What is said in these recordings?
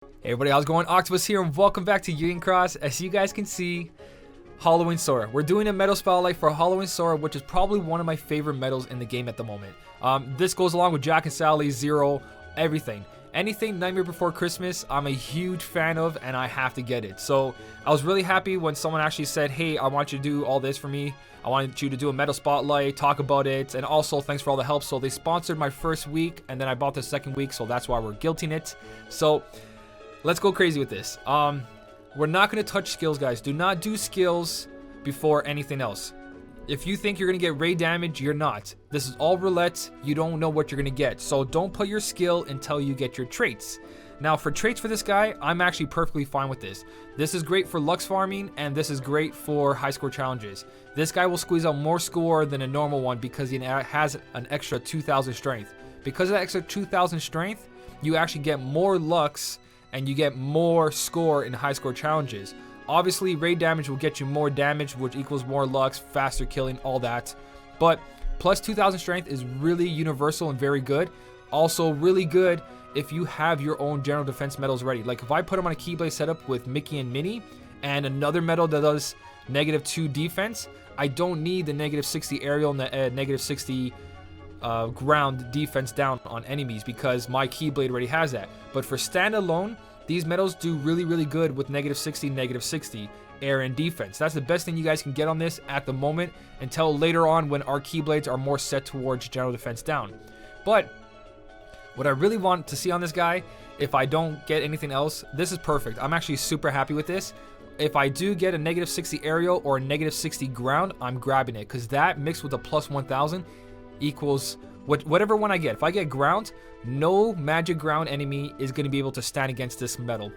Hey everybody, how's it going? Octopus here and welcome back to Union Cross. As you guys can see, Halloween Sora. We're doing a medal spotlight for Halloween Sora, which is probably one of my favorite medals in the game at the moment. This goes along with Jack and Sally, Zero, everything. Anything Nightmare Before Christmas, I'm a huge fan of and I have to get it. So I was really happy when someone actually said, hey, I want you to do all this for me. I wanted you to do a medal spotlight, talk about it, and also thanks for all the help. So they sponsored my first week and then I bought the second week, so that's why we're guilting it. So let's go crazy with this. We're not going to touch skills, guys. Do not do skills before anything else. If you think you're going to get raid damage, you're not. This is all roulette. You don't know what you're going to get. So don't put your skill until you get your traits. Now, for traits for this guy, I'm actually perfectly fine with this. This is great for Lux farming, and this is great for high score challenges. This guy will squeeze out more score than a normal one because he has an extra 2,000 strength. Because of that extra 2,000 strength, you actually get more Lux and you get more score in high score challenges. Obviously, raid damage will get you more damage, which equals more Lux, faster killing, all that. But plus 2,000 strength is really universal and very good. Also really good if you have your own general defense medals ready. Like if I put them on a Keyblade setup with Mickey and Minnie and another medal that does -2 defense, I don't need the -60 aerial and the -60 ground defense down on enemies because my Keyblade already has that. But for standalone, these medals do really good with -60, -60 air and defense. That's the best thing you guys can get on this at the moment until later on when our Keyblades are more set towards general defense down. But what I really want to see on this guy, if I don't get anything else, this is perfect. I'm actually super happy with this. If I do get a -60 aerial or a -60 ground, I'm grabbing it because that mixed with a +1000 equals whatever one I get. If I get ground, no magic ground enemy is going to be able to stand against this medal.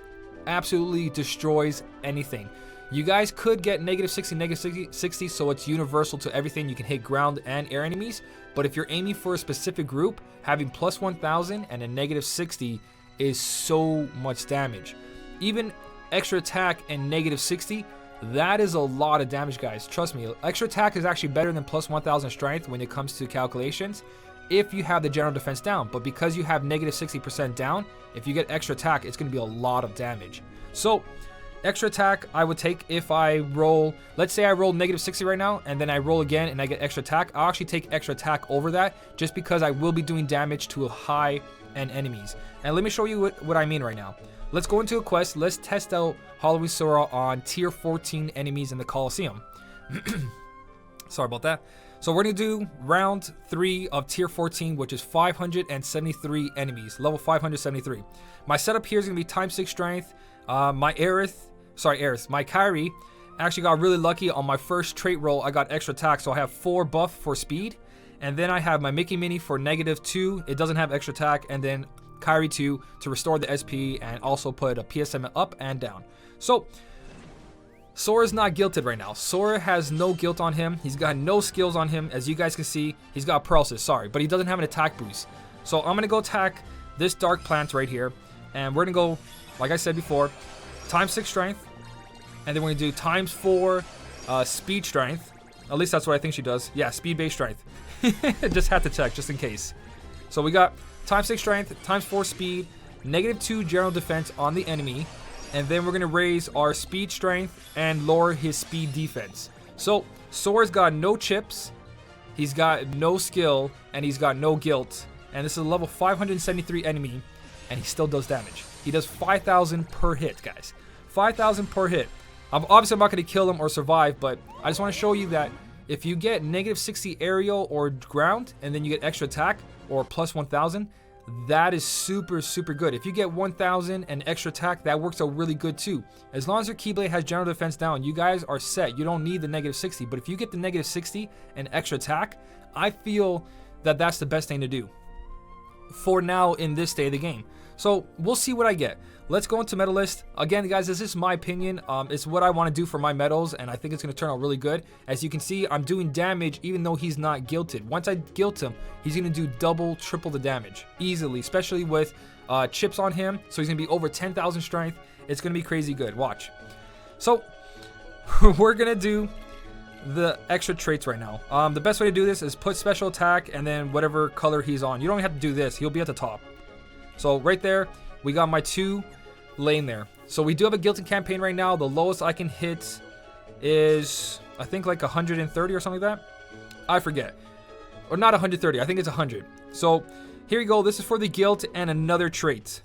Absolutely destroys anything. You guys could get -60, -60, so it's universal to everything. You can hit ground and air enemies, but if you're aiming for a specific group, having +1000 and a -60 is so much damage. Even extra attack and -60, that is a lot of damage, guys. Trust me, extra attack is actually better than +1000 strength when it comes to calculations if you have the general defense down. But because you have -60% down, if you get extra attack, it's going to be a lot of damage. So extra attack I would take if I roll, let's say I roll -60 right now and then I roll again and I get extra attack. I'll actually take extra attack over that just because I will be doing damage to high end enemies. And let me show you what I mean right now. Let's go into a quest. Let's test out Halloween Sora on tier 14 enemies in the Coliseum. Sorry about that. So we're going to do round 3 of tier 14, which is 573 enemies, level 573. My setup here is going to be ×6 strength. My Kyrie actually got really lucky on my first trait roll. I got extra attack, so I have 4 buff for speed. And then I have my Mickey Minnie for -2. It doesn't have extra attack. And then Kyrie 2 to restore the SP and also put a PSM up and down. So Sora's not guilted right now. Sora has no guilt on him. He's got no skills on him. As you guys can see, he's got paralysis, sorry, but he doesn't have an attack boost. So I'm going to go attack this dark plant right here. And we're going to go, like I said before, ×6 strength. And then we're going to do ×4 speed strength. At least that's what I think she does. Yeah, speed-based strength. Just had to check, just in case. So we got ×6 strength, ×4 speed, -2 general defense on the enemy. And then we're going to raise our speed strength and lower his speed defense. So Sora's got no chips, he's got no skill, and he's got no guilt. And this is a level 573 enemy, and he still does damage. He does 5,000 per hit, guys. 5,000 per hit. Obviously, I'm not going to kill him or survive, but I just want to show you that if you get -60 aerial or ground, and then you get extra attack or +1000, that is super good. If you get 1000 and extra attack, that works out really good too. As long as your Keyblade has general defense down, you guys are set. You don't need the -60. But if you get the -60 and extra attack, I feel that that's the best thing to do for now in this state of the game. So we'll see what I get. Let's go into medal list. Again, guys, this is my opinion. It's what I want to do for my medals, and I think it's going to turn out really good. As you can see, I'm doing damage even though he's not guilted. Once I guilt him, he's going to do double, triple the damage easily, especially with chips on him. So he's going to be over 10,000 strength. It's going to be crazy good. Watch. So we're going to do the extra traits right now. The best way to do this is put special attack and then whatever color he's on. You don't have to do this. He'll be at the top. So right there, we got my 2 laying there. So we do have a Guilty campaign right now. The lowest I can hit is, I think, like 130 or something like that. I forget. Or not 130. I think it's 100. So here you go. This is for the Guilt and another trait.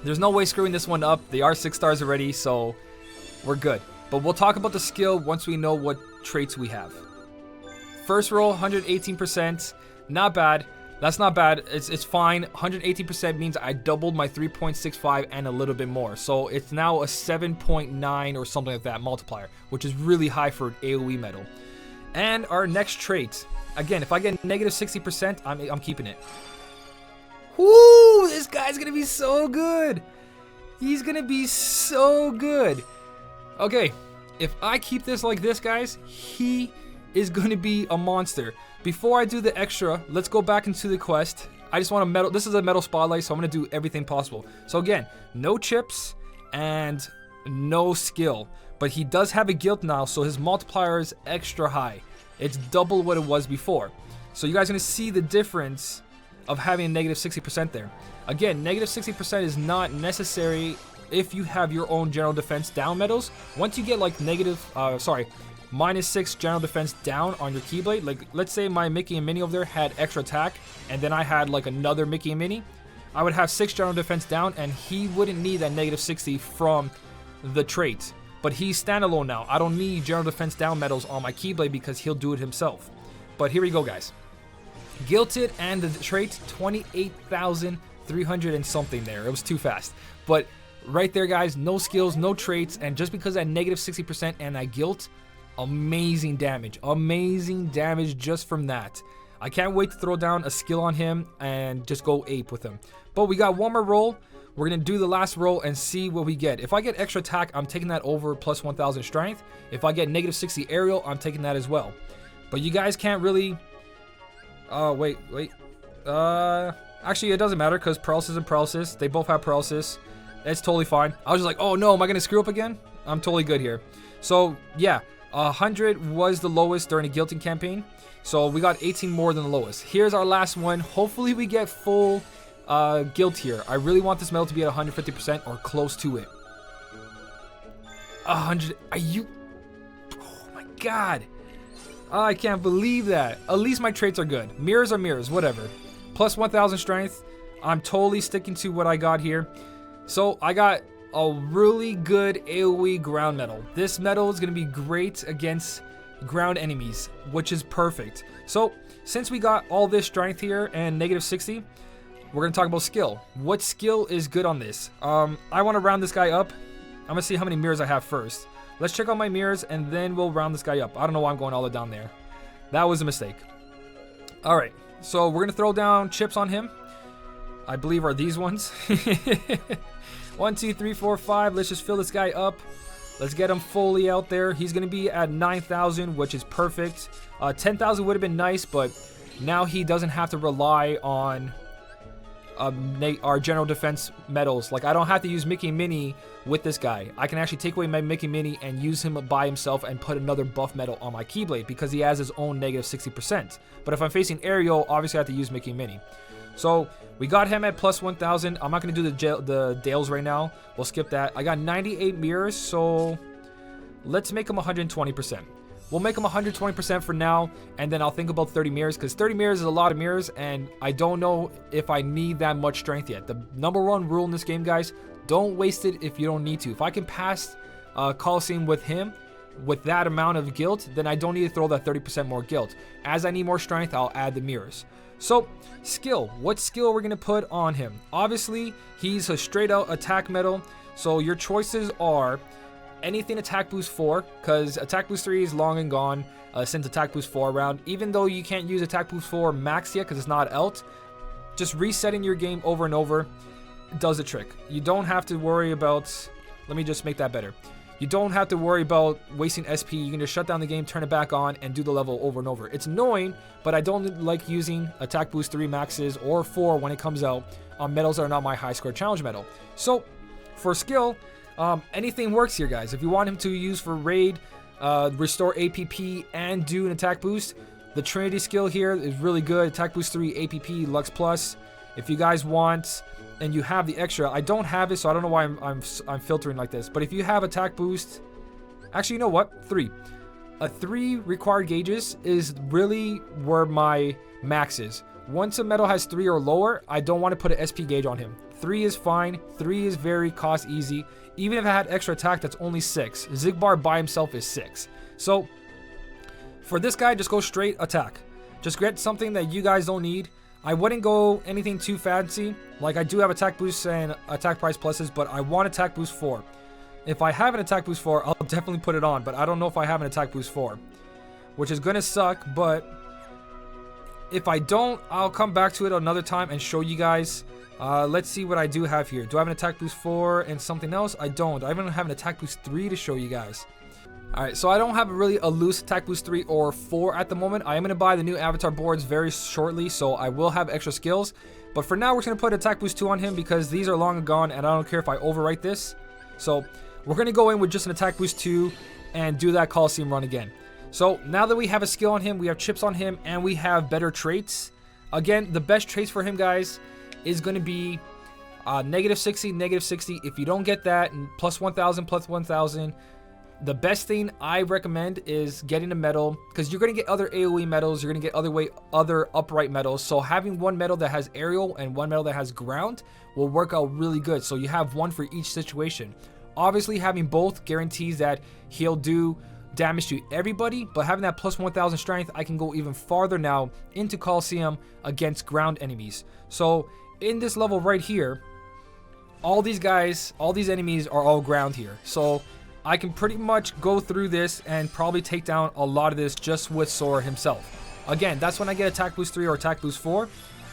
There's no way screwing this one up. They are 6 stars already, so we're good. But we'll talk about the skill once we know what traits we have. First roll, 118%. Not bad. That's not bad. It's fine. 118% means I doubled my 3.65 and a little bit more. So it's now a 7.9 or something like that multiplier, which is really high for an AoE medal. And our next trait. Again, if I get negative 60%, I'm keeping it. Woo! This guy's gonna be so good. He's gonna be so good. Okay, if I keep this like this, guys, he is gonna be a monster. Before I do the extra, let's go back into the quest. I just want a medal. This is a medal spotlight, so I'm gonna do everything possible. So again, no chips and no skill. But he does have a guilt now, so his multiplier is extra high. It's double what it was before. So you guys are gonna see the difference of having a negative 60% there. Again, negative 60% is not necessary if you have your own general defense down medals. Once you get like -6 general defense down on your Keyblade, like let's say my Mickey and Minnie over there had extra attack, and then I had like another Mickey and Minnie, I would have 6 general defense down, and he wouldn't need that negative 60 from the trait. But he's standalone now. I don't need general defense down medals on my Keyblade because he'll do it himself. But here we go, guys. Guilted and the trait, 28,300 and something there. It was too fast. But right there, guys, no skills, no traits, and just because that negative 60% and that guilt, amazing damage. Amazing damage just from that. I can't wait to throw down a skill on him and just go ape with him. But we got one more roll. We're going to do the last roll and see what we get. If I get extra attack, I'm taking that over plus 1,000 strength. If I get negative 60 aerial, I'm taking that as well. But you guys can't really... wait. Actually, it doesn't matter because paralysis and paralysis, they both have paralysis. It's totally fine. I was just like, oh no, am I going to screw up again? I'm totally good here. So, yeah, 100 was the lowest during the Guilting campaign. So we got 18 more than the lowest. Here's our last one. Hopefully we get full guilt here. I really want this medal to be at 150% or close to it. 100. Are you... Oh my god. I can't believe that. At least my traits are good. Mirrors are mirrors, whatever. Plus 1,000 strength. I'm totally sticking to what I got here. So I got a really good AoE ground medal. This medal is going to be great against ground enemies, which is perfect. So since we got all this strength here and negative 60, we're going to talk about skill. What skill is good on this? I want to round this guy up. I'm going to see how many mirrors I have first. Let's check out my mirrors, and then we'll round this guy up. I don't know why I'm going all the way down there. That was a mistake. All right, so we're going to throw down chips on him. I believe are these ones. 1, 2, 3, 4, 5. Let's just fill this guy up. Let's get him fully out there. He's going to be at 9,000, which is perfect. 10,000 would have been nice, but now he doesn't have to rely on our general defense medals. Like, I don't have to use Mickey and Minnie with this guy. I can actually take away my Mickey and Minnie and use him by himself and put another buff medal on my Keyblade because he has his own negative 60%. But if I'm facing Ariel, obviously I have to use Mickey and Minnie. So we got him at plus 1,000. I'm not going to do the Dales right now. We'll skip that. I got 98 mirrors, so let's make him 120%. We'll make them 120% for now, and then I'll think about 30 mirrors, because 30 mirrors is a lot of mirrors, and I don't know if I need that much strength yet. The #1 rule in this game, guys, don't waste it if you don't need to. If I can pass Coliseum with him, with that amount of guilt, then I don't need to throw that 30% more guilt. As I need more strength, I'll add the mirrors. So, skill. What skill we're going to put on him? Obviously, he's a straight-out attack medal, so your choices are anything attack boost 4, because attack boost 3 is long and gone since attack boost 4 around. Even though you can't use attack boost 4 max yet because it's not alt, just resetting your game over and over does the trick. You don't have to worry about... Let me just make that better. You don't have to worry about wasting SP. You can just shut down the game, turn it back on, and do the level over and over. It's annoying, but I don't like using attack boost 3 maxes or 4 when it comes out on medals that are not my high score challenge medal. So, for skill... anything works here, guys. If you want him to use for raid, restore APP, and do an attack boost, the Trinity skill here is really good. Attack boost 3, APP, Lux Plus, If you guys want and you have the extra, I don't have it, so I don't know why I'm filtering like this. But if you have attack boost, actually, you know what? 3. A 3 required gauges is really where my max is. Once a medal has 3 or lower, I don't want to put an SP gauge on him. 3 is fine. 3 is very cost easy. Even if I had extra attack, that's only 6. Zigbar by himself is 6. So for this guy, just go straight attack. Just get something that you guys don't need. I wouldn't go anything too fancy. Like, I do have attack boosts and attack price pluses, but I want attack boost 4. If I have an attack boost 4, I'll definitely put it on, but I don't know if I have an attack boost 4, which is gonna suck. But if I don't, I'll come back to it another time and show you guys. Let's see what I do have here. Do I have an attack boost 4 and something else? I don't. I even have an attack boost 3 to show you guys. Alright, so I don't have really a loose attack boost 3 or 4 at the moment. I am going to buy the new avatar boards very shortly, so I will have extra skills. But for now, we're going to put attack boost 2 on him because these are long gone and I don't care if I overwrite this. So we're going to go in with just an attack boost 2 and do that Coliseum run again. So now that we have a skill on him, we have chips on him, and we have better traits. Again, the best traits for him, guys, is going to be -60, -60. If you don't get that, and plus 1,000, plus 1,000. The best thing I recommend is getting a medal, because you're going to get other AoE medals, you're going to get other upright medals. So having one medal that has aerial and one medal that has ground will work out really good. So you have one for each situation. Obviously, having both guarantees that he'll do damage to everybody, but having that plus 1,000 strength, I can go even farther now into Coliseum against ground enemies. So in this level right here, all these guys, all these enemies are all ground here. So I can pretty much go through this and probably take down a lot of this just with Sora himself. Again, that's when I get attack boost 3 or attack boost 4.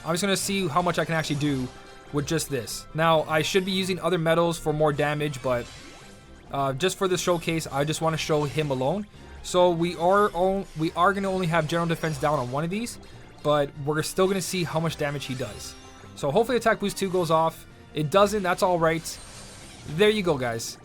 I'm just going to see how much I can actually do with just this. Now, I should be using other medals for more damage, but just for the showcase, I just want to show him alone. So we are going to only have general defense down on one of these, but we're still going to see how much damage he does. So hopefully attack boost 2 goes off. It doesn't, that's all right. There you go, guys.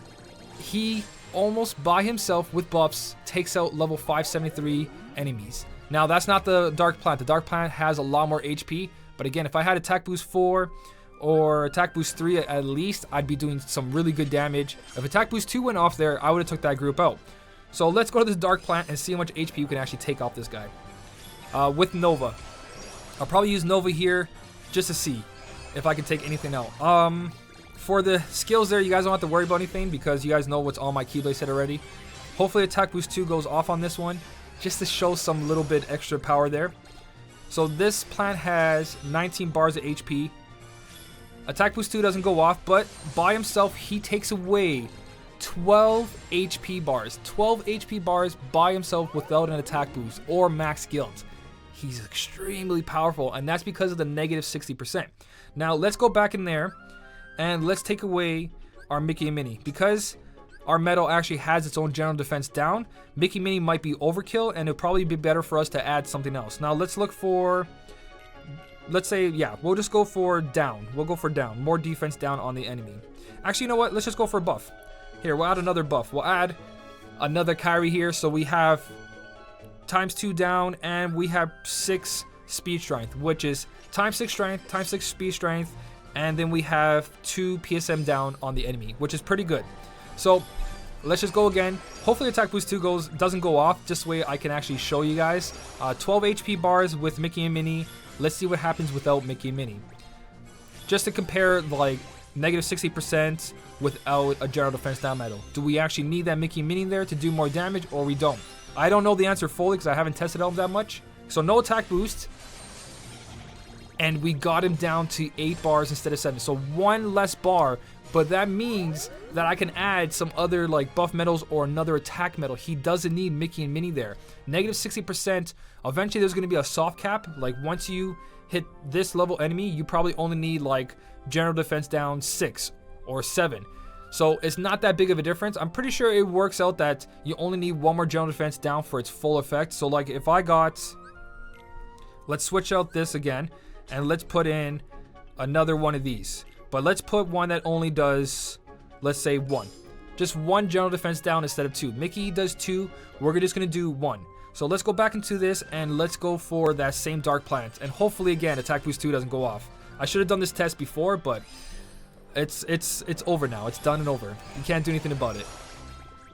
He almost by himself with buffs takes out level 573 enemies. Now, that's not the Dark Plant. The Dark Plant has a lot more HP, but again, if I had attack boost 4 or attack boost 3 at least, I'd be doing some really good damage. If attack boost 2 went off there, I would have took that group out. So let's go to this Dark Plant and see how much HP you can actually take off this guy. With Nova. I'll probably use Nova here just to see if I can take anything out. For the skills there, you guys don't have to worry about anything because you guys know what's on my Keyblade set already. Hopefully attack boost 2 goes off on this one just to show some little bit extra power there. So this plant has 19 bars of HP. Attack boost 2 doesn't go off, but by himself he takes away 12 HP bars. 12 HP bars by himself without an attack boost or max guilt. He's extremely powerful, and that's because of the -60%. Now let's go back in there and let's take away our Mickey and Minnie. Because our medal actually has its own general defense down, Mickey and Minnie might be overkill, and it'll probably be better for us to add something else. Now let's look for, let's say, yeah, we'll just go for down. We'll go for down. More defense down on the enemy. Actually, you know what? Let's just go for a buff. Here, we'll add another buff. We'll add another Kyrie here, so we have ×2 down, and we have 6 speed strength, which is ×6 strength, ×6 speed strength, and then we have 2 PSM down on the enemy, which is pretty good. So let's just go again. Hopefully attack boost 2 doesn't go off, just so way I can actually show you guys. 12 HP bars with Mickey and Minnie. Let's see what happens without Mickey and Minnie. Just to compare, like, -60% without a general defense down medal. Do we actually need that Mickey and Minnie there to do more damage, or we don't? I don't know the answer fully because I haven't tested out that much. So no attack boost. And we got him down to 8 bars instead of 7. So 1 less bar, but that means that I can add some other like buff medals or another attack medal. He doesn't need Mickey and Minnie there. -60%. Eventually there's going to be a soft cap. Like once you hit this level enemy, you probably only need like general defense down 6 or 7. So it's not that big of a difference. I'm pretty sure it works out that you only need 1 more general defense down for its full effect. So like if I got, let's switch out this again. And let's put in another one of these. But let's put one that only does, let's say 1. Just 1 general defense down instead of 2. Mickey does 2. We're just going to do 1. So let's go back into this and let's go for that same Dark Plant. And hopefully, again, attack boost 2 doesn't go off. I should have done this test before, but it's over now. It's done and over. You can't do anything about it.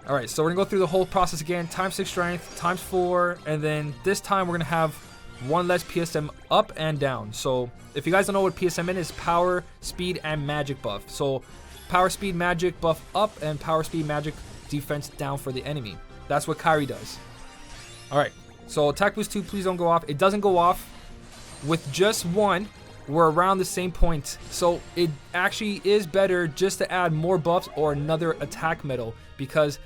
All right, so we're gonna go through the whole process again. Times 6 strength, times 4, and then this time we're gonna have one less PSM up and down. So if you guys don't know what PSM is, power, speed, and magic buff. So power, speed, magic buff up, and power, speed, magic defense down for the enemy. That's what Kairi does. All right, so attack boost 2, please don't go off. It doesn't go off. With just 1, we're around the same point. So it actually is better just to add more buffs or another attack medal, because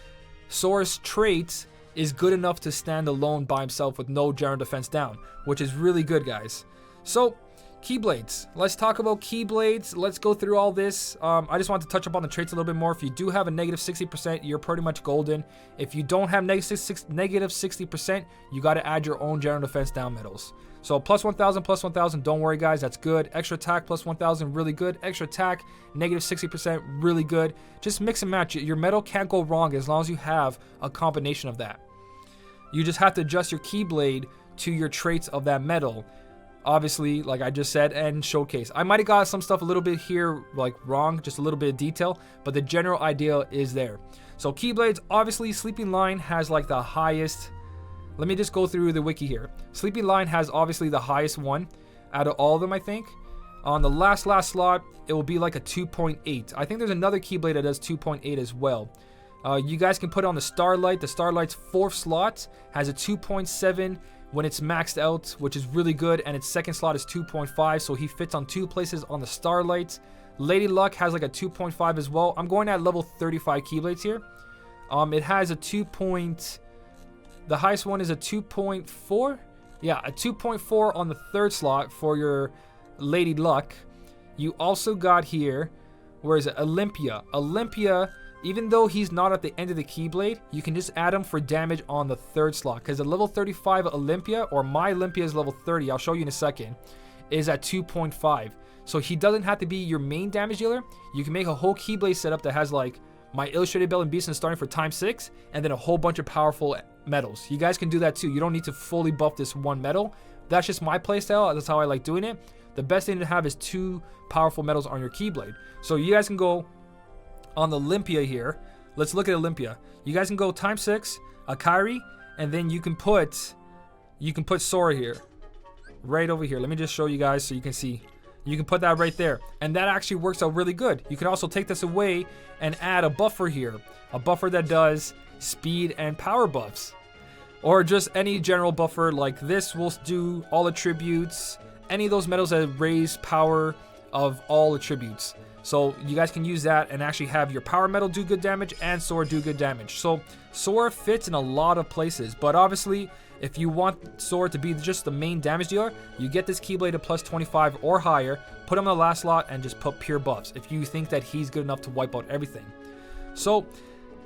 Sora's trait is good enough to stand alone by himself with no general defense down, which is really good, guys. So Keyblades. Let's talk about Keyblades. Let's go through all this. I just want to touch up on the traits a little bit more. If you do have a negative 60%, you're pretty much golden. If you don't have negative 60%, you got to add your own general defense down medals. So plus 1,000, don't worry, guys, that's good. Extra attack plus 1,000, really good. Extra attack, negative 60%, really good. Just mix and match it. Your medal can't go wrong as long as you have a combination of that. You just have to adjust your Keyblade to your traits of that medal. Obviously, like I just said, and showcase. I might have got some stuff a little bit here like wrong, just a little bit of detail, but the general idea is there. So Keyblades, obviously Sleeping Lion has like the highest. Let me just go through the wiki here. Sleeping Lion has obviously the highest one out of all of them, I think. On the last slot, it will be like a 2.8. I think there's another Keyblade that does 2.8 as well. You guys can put on the Starlight. The Starlight's 4th slot has a 2.7 when it's maxed out, which is really good, and its 2nd slot is 2.5, so he fits on 2 places on the Starlight. Lady Luck has like a 2.5 as well. I'm going at level 35 Keyblades here. It has a the highest one is a 2.4. Yeah, a 2.4 on the 3rd slot for your Lady Luck. You also got here, where is it? Olympia. Olympia, even though he's not at the end of the Keyblade, you can just add him for damage on the 3rd slot. Because the level 35 Olympia, or my Olympia is level 30, I'll show you in a second, is at 2.5. So he doesn't have to be your main damage dealer. You can make a whole Keyblade setup that has like my Illustrated Bell and Beast and starting for times 6, and then a whole bunch of powerful medals. You guys can do that too. You don't need to fully buff this one medal. That's just my playstyle. That's how I like doing it. The best thing to have is 2 powerful medals on your Keyblade. So you guys can go on the Olympia here. Let's look at Olympia. You guys can go times 6, a Kairi, and then you can put Sora here, right over here. Let me just show you guys so you can see. You can put that right there, and that actually works out really good. You can also take this away and add a buffer here, a buffer that does speed and power buffs, or just any general buffer. Like this will do all attributes, any of those medals that raise power of all attributes. So you guys can use that and actually have your power medal do good damage and Sora do good damage. So Sora fits in a lot of places, but obviously if you want Sora to be just the main damage dealer, you get this Keyblade to plus 25 or higher, put him on the last slot, and just put pure buffs if you think that he's good enough to wipe out everything. So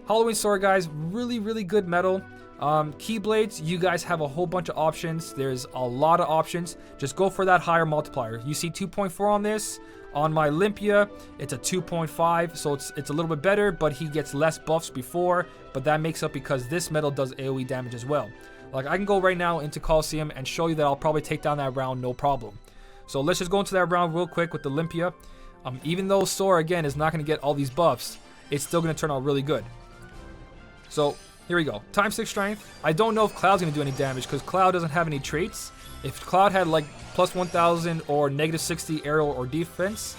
Halloween Sora, guys, really, really good medal. Keyblades, you guys have a whole bunch of options. There's a lot of options. Just go for that higher multiplier. You see 2.4 on this. On my Olympia, it's a 2.5, so it's a little bit better, but he gets less buffs before, but that makes up because this medal does AoE damage as well. Like, I can go right now into Coliseum and show you that I'll probably take down that round, no problem. So let's just go into that round real quick with the Olympia. Even though Sora, again, is not going to get all these buffs, it's still going to turn out really good. So here we go. Times 6 strength. I don't know if Cloud's going to do any damage because Cloud doesn't have any traits. If Cloud had like plus 1,000 or negative 60 aerial or defense,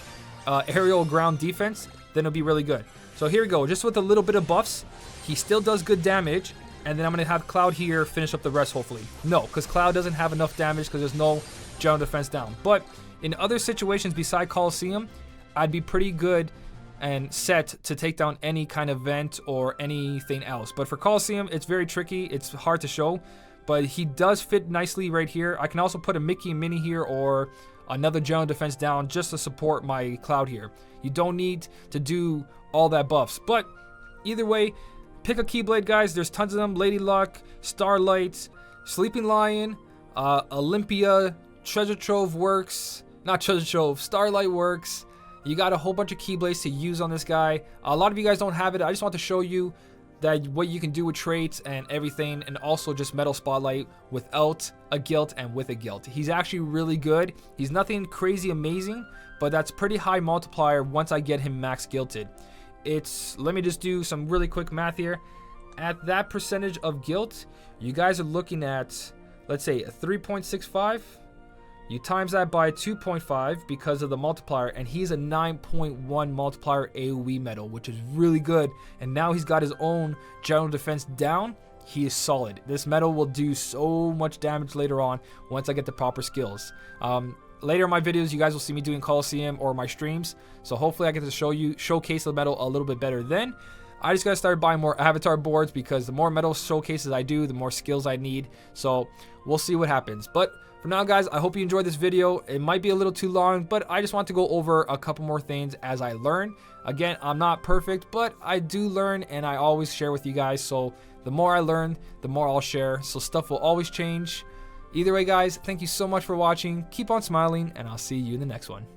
aerial ground defense, then it'll be really good. So here we go. Just with a little bit of buffs, he still does good damage. And then I'm going to have Cloud here finish up the rest, hopefully. No, because Cloud doesn't have enough damage because there's no general defense down. But in other situations beside Coliseum, I'd be pretty good and set to take down any kind of vent or anything else. But for Coliseum, it's very tricky. It's hard to show. But he does fit nicely right here. I can also put a Mickey and Minnie here or another general defense down just to support my Cloud here. You don't need to do all that buffs. But either way, pick a Keyblade, guys. There's tons of them. Lady Luck, Starlight, Sleeping Lion, Olympia, Treasure Trove works. Not Treasure Trove, Starlight works. You got a whole bunch of Keyblades to use on this guy. A lot of you guys don't have it. I just want to show you that what you can do with traits and everything, and also just Metal Spotlight without a guilt and with a guilt. He's actually really good. He's nothing crazy amazing, but that's pretty high multiplier once I get him max guilted. Let me just do some really quick math here. At that percentage of guilt, you guys are looking at, let's say, a 3.65. You times that by 2.5 because of the multiplier, and he's a 9.1 multiplier AoE medal, which is really good. And now he's got his own general defense down. He is solid. This medal will do so much damage later on once I get the proper skills. Later in my videos, you guys will see me doing Coliseum or my streams. So hopefully I get to showcase the medal a little bit better then. I just gotta start buying more avatar boards, because the more medal showcases I do, the more skills I need. So we'll see what happens. But for now, guys, I hope you enjoyed this video. It might be a little too long, but I just want to go over a couple more things as I learn. Again, I'm not perfect, but I do learn, and I always share with you guys. So the more I learn, the more I'll share. So stuff will always change. Either way, guys, thank you so much for watching. Keep on smiling, and I'll see you in the next one.